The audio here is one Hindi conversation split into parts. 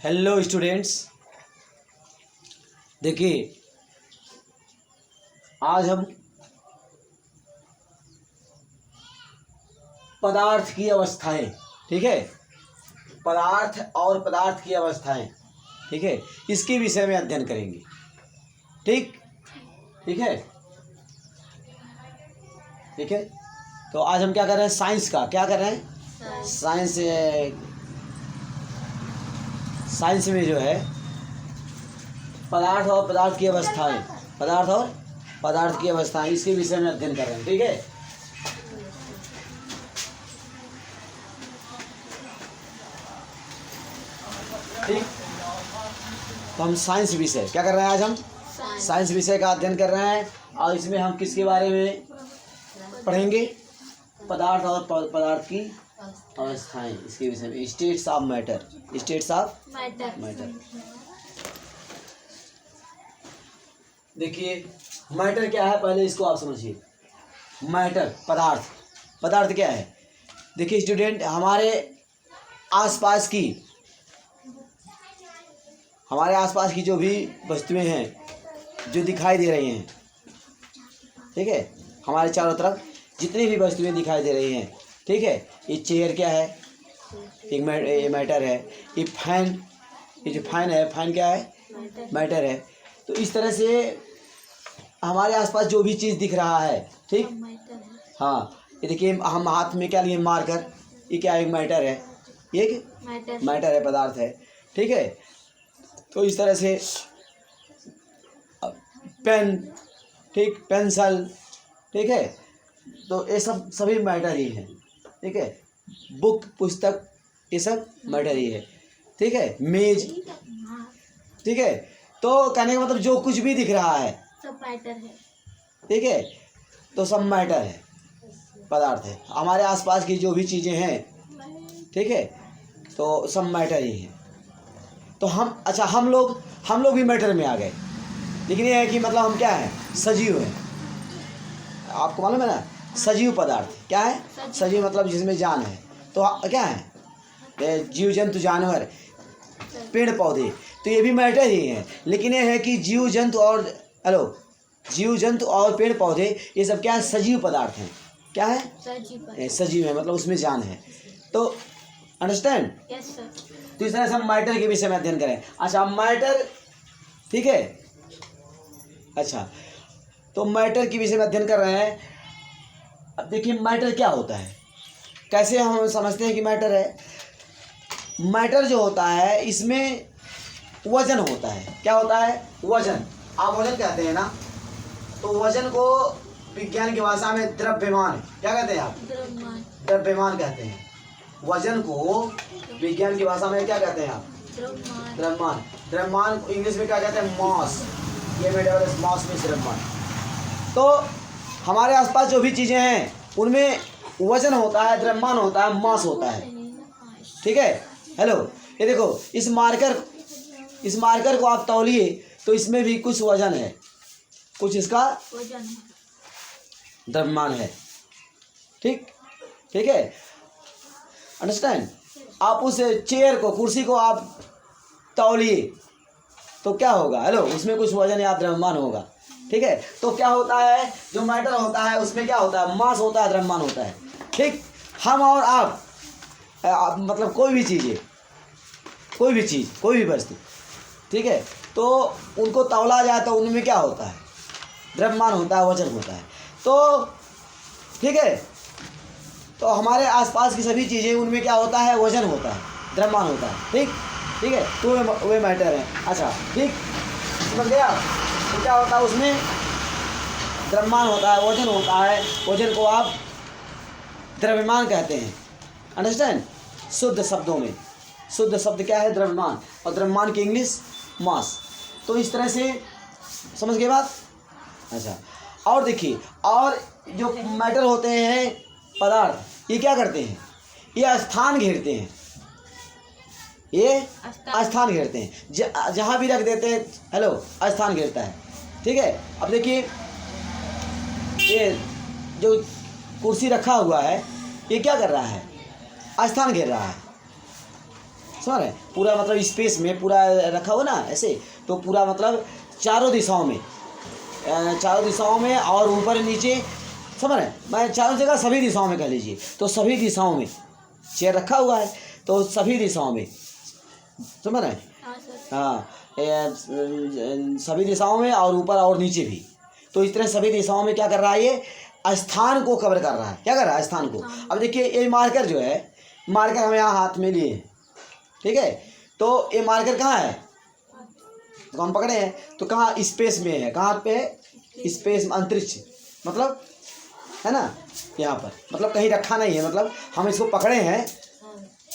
हेलो स्टूडेंट्स, देखिए आज हम पदार्थ की अवस्थाएं, ठीक है, पदार्थ और पदार्थ की अवस्थाएं, ठीक है, इसके विषय में अध्ययन करेंगे। ठीक ठीक है ठीक है। तो आज हम क्या कर रहे हैं? साइंस का क्या कर रहे हैं? साइंस में जो है पदार्थ और पदार्थ की अवस्थाएं, पदार्थ और पदार्थ की अवस्थाएं, इसके विषय में अध्ययन कर रहे हैं। ठीक है। ठीक, तो हम साइंस विषय क्या कर रहे हैं? आज हम साइंस विषय का अध्ययन कर रहे हैं और इसमें हम किसके बारे में पढ़ेंगे? पदार्थ और पदार्थ की अवस्थाएं, इसके विषय में states of matter, states of matter. देखिए मैटर क्या है, पहले इसको आप समझिए। मैटर पदार्थ, पदार्थ क्या है? देखिए स्टूडेंट, हमारे आसपास की जो भी वस्तुएं हैं जो दिखाई दे रही हैं, ठीक है, हमारे चारों तरफ जितनी भी वस्तुएं दिखाई दे रही हैं, ठीक है, ये चेयर क्या है? एक मैटर है। ये फैन, ये जो फैन है, फैन क्या है? मैटर है। तो इस तरह से हमारे आसपास जो भी चीज़ दिख रहा है, ठीक, हाँ, ये देखिए हम हाथ में क्या लिए? मार्कर, ये क्या है? मैटर है, ये मैटर है, पदार्थ है। ठीक है। तो इस तरह से पेन, ठीक, पेंसिल, ठीक है, तो ये सब सभी मैटर ही हैं। ठीक है। बुक, पुस्तक, ये सब मैटर ही है। ठीक है। मेज, ठीक है। तो कहने का मतलब जो कुछ भी दिख रहा है सब मैटर है। ठीक है, तो सब मैटर है, पदार्थ है। हमारे आसपास की जो भी चीज़ें हैं, ठीक है, तो सब मैटर ही हैं। तो हम लोग भी मैटर में आ गए, लेकिन ये है कि मतलब हम क्या हैं? सजीव हैं। आपको मालूम है ना, सजीव पदार्थ क्या है? सजीव मतलब जिसमें जान है। तो क्या है? जीव जंतु, जानवर, पेड़ पौधे, तो ये भी मैटर ही हैं। लेकिन ये है कि जीव जंतु और पेड़ पौधे, ये सब क्या है? सजीव पदार्थ हैं। क्या है? सजीव है, मतलब उसमें जान है। तो अंडरस्टैंड? Yes sir. तो इस तरह से हम मैटर के विषय में अध्ययन करें। अच्छा, मैटर, ठीक है, अच्छा, तो मैटर के विषय में अध्ययन कर रहे हैं। अब देखिए मैटर क्या होता है, कैसे हम समझते हैं कि मैटर है? मैटर जो होता है, इसमें वजन होता है। क्या होता है? वजन। आप वजन कहते हैं ना, तो वजन को विज्ञान की भाषा में द्रव्यमान, क्या कहते हैं आप? द्रव्यमान कहते हैं। वजन को विज्ञान की भाषा में क्या कहते हैं आप? द्रव्यमान। द्रव्यमान इंग्लिश में क्या कहते हैं? मॉस। ये मेटाबॉलिज्म, मॉस में द्रव्यमान। तो हमारे आसपास जो भी चीज़ें हैं उनमें वजन होता है, द्रव्यमान होता है, मास होता है। ठीक है। हेलो, ये देखो, इस मार्कर को आप तौलिए तो इसमें भी कुछ वजन है, कुछ इसका द्रव्यमान है। ठीक ठीक है, अंडरस्टैंड? आप उस चेयर को, कुर्सी को आप तौलिए तो क्या होगा? हेलो, उसमें कुछ वजन या द्रव्यमान होगा। ठीक है। तो क्या होता है? जो मैटर होता है उसमें क्या होता है? मास होता है, द्रव्यमान होता है। ठीक। हम और आप मतलब कोई भी चीज़, कोई भी वस्तु, ठीक है, तो उनको तौला जाए तो उनमें क्या होता है? द्रव्यमान होता है, वजन होता है। तो ठीक है, तो हमारे आसपास की सभी चीज़ें, उनमें क्या होता है? वजन होता है, द्रव्यमान होता है। ठीक ठीक है, तो वे मैटर हैं। अच्छा, ठीक, समझ गए आप? तो क्या होता है? उसमें द्रव्यमान होता है, वजन होता है। वजन को आप द्रव्यमान कहते हैं। अंडरस्टैंड? शुद्ध शब्दों में, शुद्ध शब्द क्या है? द्रव्यमान। और द्रव्यमान की इंग्लिश मास। तो इस तरह से समझ गए बात? अच्छा, और देखिए, और जो मैटर होते हैं, पदार्थ, ये क्या करते हैं? ये स्थान घेरते हैं, ये स्थान घेरते हैं। जहाँ भी रख देते हैं, हेलो, स्थान घेरता है। ठीक है। अब देखिए, ये जो कुर्सी रखा हुआ है, ये क्या कर रहा है? स्थान घेर रहा है। समझ रहे हैं? पूरा मतलब स्पेस में पूरा रखा हो ना ऐसे, तो पूरा मतलब चारों दिशाओं में और ऊपर नीचे, समझ रहे हैं? मैं चारों जगह सभी दिशाओं में कह लीजिए, तो सभी दिशाओं में चेयर रखा हुआ है, तो सभी दिशाओं में, समझ रहे हैं? हाँ, सभी दिशाओं में और ऊपर और नीचे भी। तो इस तरह सभी दिशाओं में क्या कर रहा है, ये स्थान को कवर कर रहा है। क्या कर रहा है? स्थान को। अब देखिए ये मार्कर जो है, मार्कर हम यहाँ हाथ में लिए हैं, ठीक है, तो ये मार्कर कहाँ है, तो हम पकड़े हैं, तो कहाँ, स्पेस में है। कहाँ पे है? स्पेस में, अंतरिक्ष, मतलब है ना, यहाँ पर, मतलब कहीं रखा नहीं है, मतलब हम इसको पकड़े हैं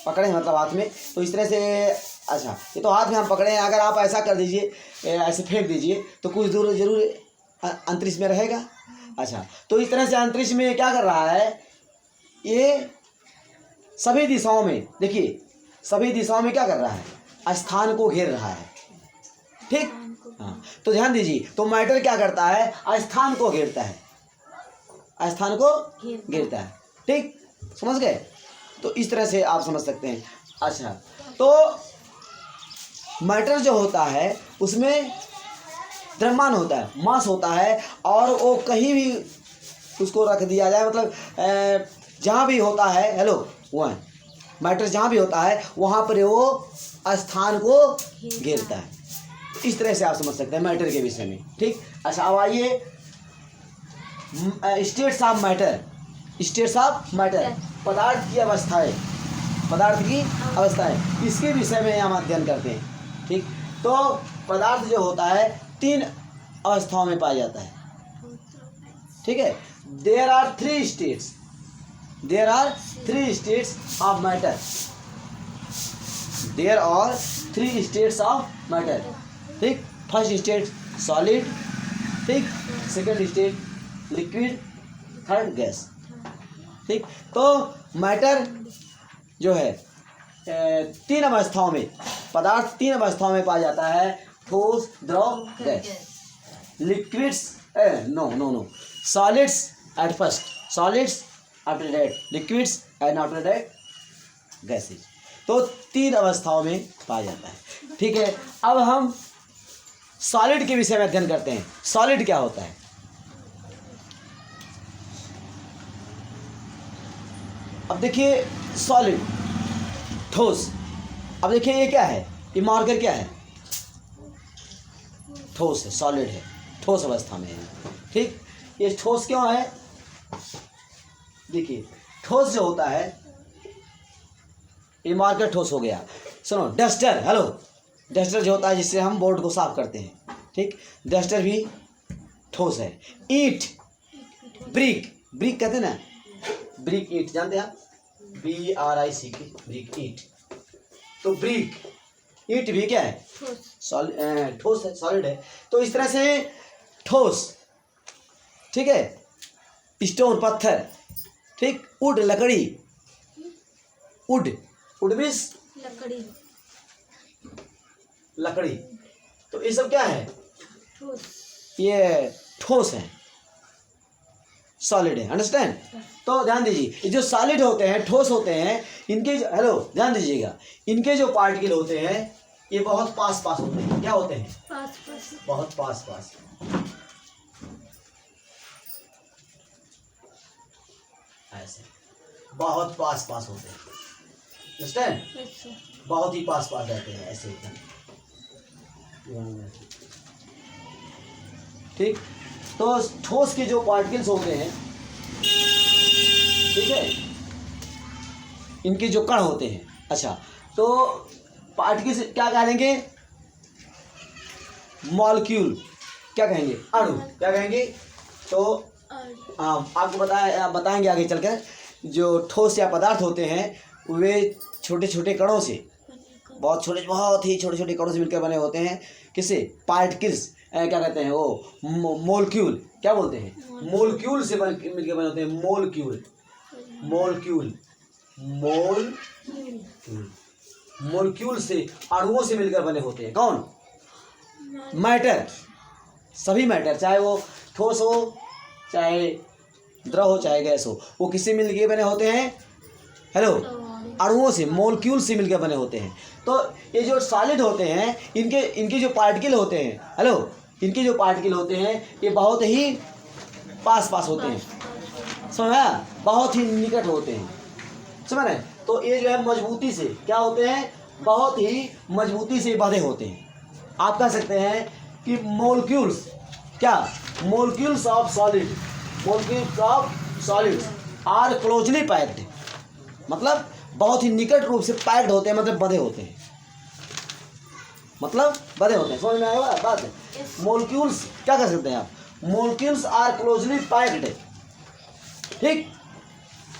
मतलब हाथ में, तो इस तरह से। अच्छा, ये तो हाथ में हम पकड़े हैं, अगर आप ऐसा कर दीजिए, ऐसे फेंक दीजिए, तो कुछ दूर जरूर अंतरिक्ष में रहेगा। अच्छा, तो इस तरह से अंतरिक्ष में क्या कर रहा है, ये सभी दिशाओं में, देखिए सभी दिशाओं में क्या कर रहा है, स्थान को घेर रहा है, ठीक। हाँ, तो ध्यान दीजिए, तो मैटर क्या करता है, स्थान को घेरता है, स्थान को घेरता है, ठीक, समझ गए? तो इस तरह से आप समझ सकते हैं। अच्छा, तो मैटर जो होता है उसमें द्रव्यमान होता है, मास होता है, और वो कहीं भी उसको रख दिया जाए, मतलब जहाँ भी होता है, हेलो, वहाँ मैटर जहाँ भी होता है वहाँ पर वो स्थान को घेरता है। इस तरह से आप समझ सकते हैं मैटर के विषय में, ठीक। अच्छा, अब आइए states of matter. States of matter, पदार्थ की अवस्थाएं, इसके विषय में हम अध्ययन करते हैं, ठीक। तो पदार्थ जो होता है 3 अवस्थाओं में पाया जाता है, ठीक है। There are 3 states of matter। There are 3 states of matter, ठीक। फर्स्ट स्टेट सॉलिड, ठीक। Second state liquid, third gas, ठीक। तो मैटर जो है 3 अवस्थाओं में, पदार्थ 3 अवस्थाओं में पाया जाता है, ठोस, द्रव, गैस। Liquids no solids at first, solids after that liquids and after that gases. तो 3 अवस्थाओं में पाया जाता है, ठीक है। अब हम सॉलिड के विषय में अध्ययन करते हैं। सॉलिड क्या होता है? अब देखिए सॉलिड, ठोस। अब देखिए ये क्या है, ये मार्कर क्या है, ठोस है, सॉलिड है, ठोस अवस्था में है, ठीक। ये ठोस क्यों है? देखिए ठोस जो होता है, ये मार्कर ठोस हो गया। सुनो, डस्टर, हेलो, डस्टर जो होता है जिससे हम बोर्ड को साफ करते हैं, ठीक, डस्टर भी ठोस है। ईंट, ब्रिक कहते हैं ना, ब्रिक ईंट जानते हैं आप, BRIC, ब्रिक ईंट। तो ब्रिक ईंट भी क्या है, ठोस है, सॉलिड है। तो इस तरह से ठोस, ठीक है। स्टोन, पत्थर, ठीक। वुड, लकड़ी, वुड मीन्स लकड़ी। तो ये सब क्या है, ये ठोस है, सॉलिड है, अंडरस्टैंड। तो ध्यान दीजिए, ये जो सॉलिड होते हैं, ठोस होते हैं, इनके हेलो ध्यान दीजिएगा, इनके जो पार्टिकल होते हैं ये बहुत पास होते हैं। क्या होते हैं? बहुत पास। ऐसे बहुत पास होते हैं, अंडरस्टैंड, बहुत ही पास रहते हैं, ऐसे एकदम, ठीक। तो ठोस के जो पार्टिकल्स होते हैं, ठीक है, इनके जो कण होते हैं, अच्छा, तो पार्टिकल्स क्या कहेंगे, मॉलिक्यूल, क्या कहेंगे, अणु, क्या कहेंगे। तो आपको बताएंगे आगे चलकर, जो ठोस या पदार्थ होते हैं वे छोटे छोटे कणों से, बहुत ही छोटे छोटे कणों से मिलकर बने होते हैं। किससे? पार्टिकल्स, क्या कहते हैं वो, मोलक्यूल, क्या बोलते हैं, मोलक्यूल से मिलकर बने होते हैं, मोलक्यूल से, अणुओं से मिलकर बने होते हैं। कौन? मैटर, सभी मैटर, चाहे वो ठोस हो, चाहे द्रव हो, चाहे गैस हो, वो किससे मिलकर बने होते हैं, हेलो, अणुओं से, मोलिक्यूल से मिलकर बने होते हैं। तो ये जो सॉलिड होते हैं, इनके जो पार्टिकल होते हैं, हेलो, इनके जो पार्टिकल होते हैं ये बहुत ही पास पास होते हैं, समझ में आया? बहुत ही निकट होते हैं, समझ रहे? तो ये जो है मजबूती से क्या होते हैं, बहुत ही मजबूती से बंधे होते हैं। आप कह सकते हैं कि मोलिक्यूल्स, क्या, molecules of solid, molecules of solids are closely packed, मतलब बहुत ही निकट रूप से पैक्ड होते हैं, मतलब बंधे होते हैं, मतलब बंधे होते हैं। समझ में आया बात? मोलिक्यूल्स क्या कर सकते हैं आप, मोलिक्यूल्स आर क्लोजली पैक्ड, ठीक,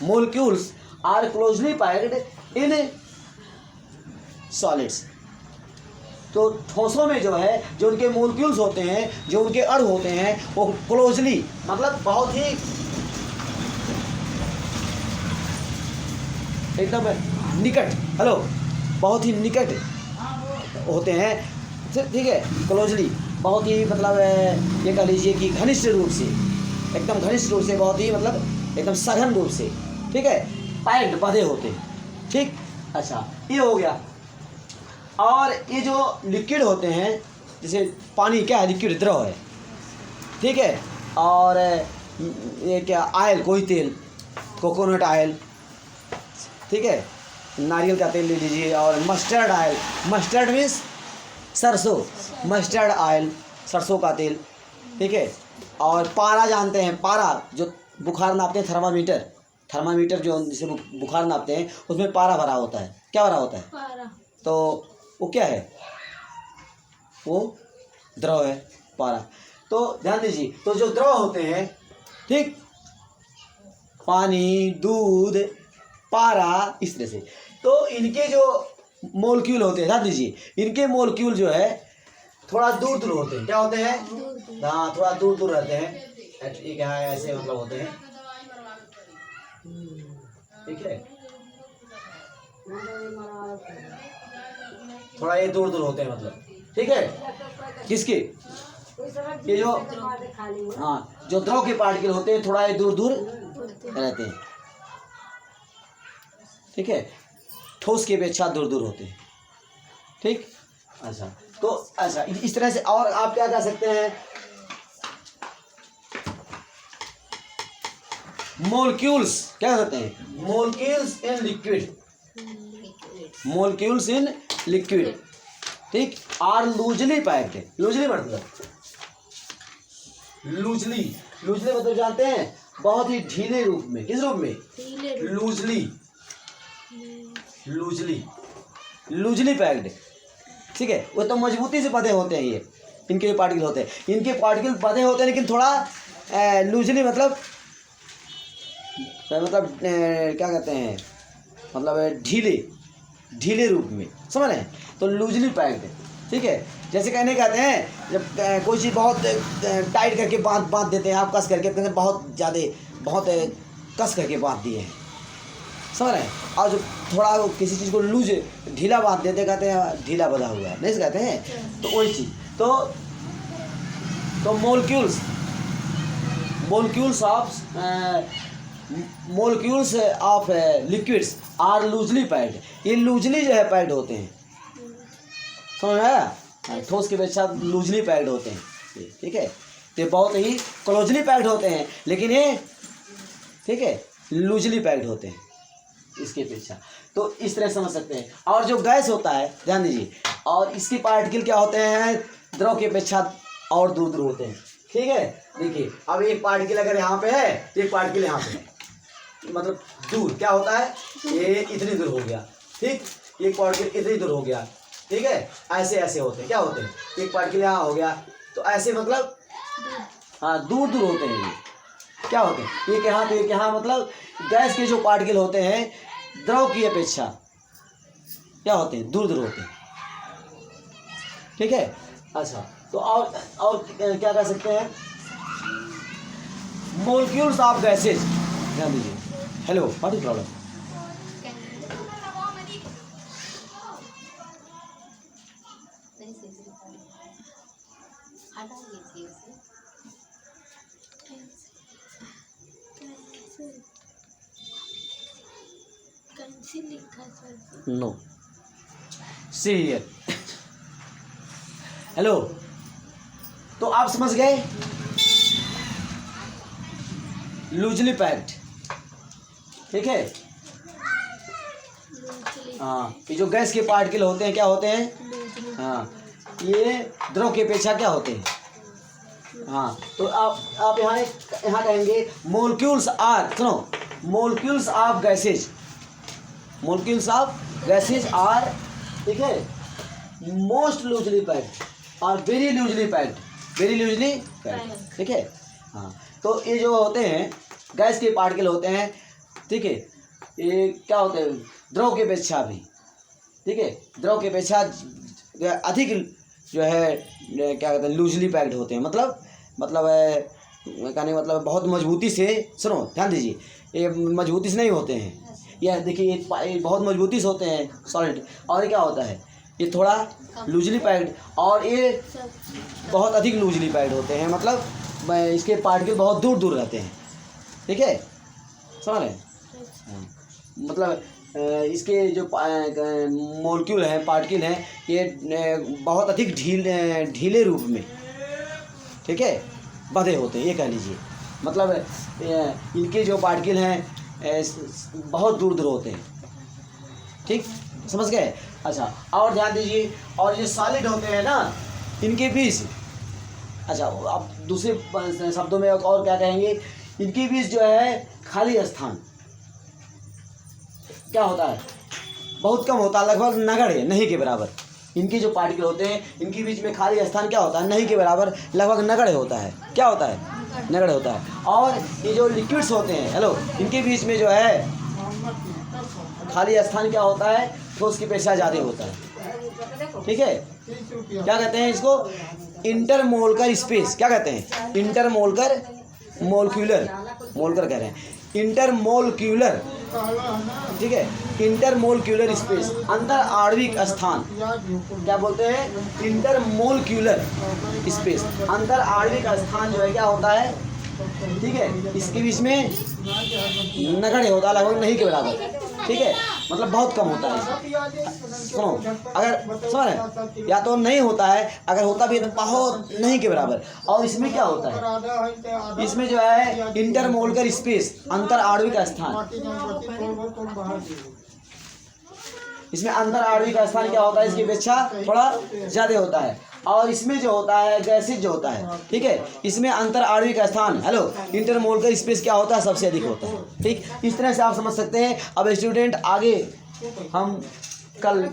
molecules are closely packed in solids. तो ठोसों में जो है, जो उनके मोलिक्यूल्स होते हैं, जो उनके अणु होते हैं, वो क्लोजली, मतलब बहुत ही एकदम निकट, हेलो, बहुत ही निकट होते हैं, ठीक है, क्लोजली, बहुत ही मतलब ये कह लीजिए कि घनिष्ठ रूप से, एकदम घनिष्ठ रूप से, बहुत ही मतलब एकदम सघन रूप से, ठीक है, पैक्ड बंधे होते हैं, ठीक। अच्छा, ये हो गया। और ये जो लिक्विड होते हैं, जैसे पानी क्या है, लिक्विड द्रव है, ठीक है, और ये क्या, ऑयल, कोई तेल, कोकोनट ऑयल, ठीक है, नारियल का तेल ले लीजिए, और मस्टर्ड ऑयल, मस्टर्ड मीन्स सरसों, मस्टर्ड ऑयल, सरसों का तेल, ठीक है, और पारा जानते हैं, पारा जो बुखार नापते हैं, थर्मामीटर, थर्मामीटर जो जिसे बुखार नापते हैं, उसमें पारा भरा होता है, क्या भरा होता है, पारा। तो वो क्या है, वो द्रव है, पारा। तो ध्यान दीजिए, तो जो द्रव होते हैं, ठीक, पानी, दूध, पारा, इस तरह से, तो इनके जो मोलिक्यूल होते हैं, ध्यान दीजिए, इनके मोलिक्यूल जो है थोड़ा दूर दूर होते हैं, क्या होते हैं, हाँ, थोड़ा दूर दूर रहते हैं, ठीक है, ऐसे मतलब होते हैं, ठीक है, थोड़ा ये दूर दूर होते हैं, मतलब, ठीक है, किसके, ये जो, हाँ, जो द्रव के पार्टिकल होते हैं, थोड़ा ये दूर दूर रहते हैं, ठीक है, ठोस के अपेक्षा दूर दूर होते हैं, ठीक। अच्छा, तो अच्छा, इस तरह से, और आप क्या कह सकते हैं, मोलिक्यूल्स क्या कहते हैं, molecules in liquid, molecules in liquid, ठीक, आर लूजली पैक्ड, लूजली मतलब, लूजली, लूजली मतलब जानते हैं, बहुत ही ढीले रूप में, किस रूप में, लूजली, लूजली, लूजली पैक्ड, ठीक है, वो तो मजबूती से बंधे होते हैं, ये इनके पार्टिकल होते हैं, इनके पार्टिकल बंधे होते हैं, लेकिन थोड़ा लूजली, मतलब क्या कहते हैं, मतलब ढीले, ढीले रूप में, समझ रहे हैं? तो लूजली पैक्ड, ठीक है, जैसे कहने कहते हैं, जब कोई चीज़ बहुत टाइट करके बांध देते हैं, आप कस करके, कहते हैं बहुत ज़्यादा, बहुत कस करके बांध दिए हैं, समझ रहे हैं? और जो थोड़ा किसी चीज़ को लूज, ढीला बांध देते, कहते हैं ढीला बंधा हुआ है, नहीं से कहते हैं, तो वही चीज़, तो molecules, molecules of liquids are loosely packed, ये लूजली जो है पैक्ड होते हैं, समझ में आया? ठोस के अपेक्षा लूजली पैक्ड होते हैं, ठीक है, तो बहुत ही क्लोजली पैक्ड होते हैं, लेकिन ये, ठीक है, लूजली पैक्ड होते हैं इसके अपेक्षा। तो इस तरह समझ सकते हैं। और जो गैस होता है, ध्यान दीजिए, और इसके पार्टिकल क्या होते हैं, द्रव की अपेक्षा और दूर दूर होते हैं, ठीक है। देखिए, अब एक पार्टिकल अगर यहाँ पे है, तो एक पार्टिकल यहाँ पे है, मतलब दूर, क्या होता है, ये इतनी दूर हो गया, ठीक, एक पार्टिकल इतनी दूर हो गया, ठीक है, ऐसे ऐसे होते हैं, क्या होते हैं, एक पार्टिकल यहाँ हो गया, तो ऐसे मतलब, हाँ, दूर दूर होते हैं, ये क्या होते हैं, एक यहाँ तो एक यहाँ, मतलब गैस के जो पार्टिकल होते हैं द्रव की अपेक्षा क्या होते हैं, दूर दूर होते हैं, ठीक है। अच्छा, तो और क्या कह सकते हैं, मोलिक्यूल्स ऑफ गैसेज, ध्यान दीजिए, hello, what is problem, no, see here. Hello, तो आप समझ गए, लूजली पैक्ड, ठीक है। हाँ, ये जो गैस के पार्टिकल होते हैं क्या होते हैं, हाँ, ये द्रव की अपेक्षा क्या होते हैं, हाँ। तो आप यहाँ कहेंगे मोलिक्यूल्स आर, सुनो, molecules of gases, molecules of gases are, ठीक है, मोस्ट लूजली पैक्ड और very loosely packed, very loosely packed, ठीक है। हाँ, तो ये जो होते हैं गैस के पार्टिकल होते हैं, ठीक है, ये क्या होते हैं, द्रव की अपेक्षा भी, ठीक है, द्रव की अपेक्षा अधिक जो है क्या कहते हैं, लूजली पैक्ड होते हैं। मतलब कहने का मतलब बहुत मजबूती से, सुनो ध्यान दीजिए, ये मजबूती से नहीं होते हैं, यह देखिए ये बहुत मजबूती से होते हैं सॉलिड, और ये क्या होता है, ये थोड़ा लूजली पैक्ड, और ये बहुत अधिक लूजली पैक्ड होते हैं, मतलब इसके पार्टिकल बहुत दूर दूर रहते हैं, ठीक है, समझ रहे हैं। मतलब इसके जो मोलिक्यूल हैं, पार्टिकल हैं, ये बहुत अधिक ढीले रूप में, ठीक है, बंधे होते हैं, ये कह लीजिए। मतलब इनके जो पार्टिकल हैं बहुत दूर दूर होते हैं, ठीक, समझ गए। अच्छा, और ध्यान दीजिए, और ये सॉलिड होते हैं ना, इनके बीच, अच्छा आप दूसरे शब्दों में और क्या कहेंगे, इनके बीच जो है खाली स्थान क्या होता है, बहुत कम होता है, लगभग नगण्य, नहीं के बराबर। इनके जो पार्टिकल होते हैं, इनके बीच में खाली स्थान क्या होता है, नहीं के बराबर, लगभग नगण्य होता है। क्या होता है, नगण्य होता है। और ये जो लिक्विड्स होते हैं, हेलो, इनके बीच में जो है खाली स्थान क्या होता है, ठोस की अपेक्षा ज़्यादा होता है, ठीक है। क्या कहते हैं इसको, इंटरमोलकर स्पेस, क्या कहते हैं, इंटरमोलकर, मोलिक्यूलर, मोलकर कह रहे हैं, इंटरमोलिक्यूलर, ठीक है, इंटरमोलिक्यूलर स्पेस, अंतर आणविक स्थान, क्या बोलते हैं, इंटरमोलिक्यूलर स्पेस, अंतर आणविक स्थान जो है क्या होता है, ठीक है, इसके बीच में नगण्य होता है, लगभग नहीं के बराबर, ठीक है, मतलब बहुत कम होता है। सुनो, अगर समझ, या तो नहीं होता है, अगर होता भी है तो बहुत नहीं के बराबर। और इसमें क्या होता है, इसमें जो है इंटरमोलिक्यूलर स्पेस, अंतर आणविक स्थान, इसमें अंतर आणविक स्थान क्या होता है, इसकी अपेक्षा थोड़ा ज़्यादा होता है। और इसमें जो होता है गैसेज जो होता है, ठीक है, इसमें अंतर आणविक स्थान, हेलो, इंटरमोलिक्यूलर स्पेस क्या होता है, सबसे अधिक होता है, ठीक। इस तरह से आप समझ सकते हैं। अब स्टूडेंट, आगे हम कल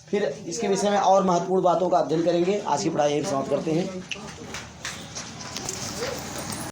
फिर इसके विषय में और महत्वपूर्ण बातों का अध्ययन करेंगे। आज की पढ़ाई यहीं समाप्त करते हैं।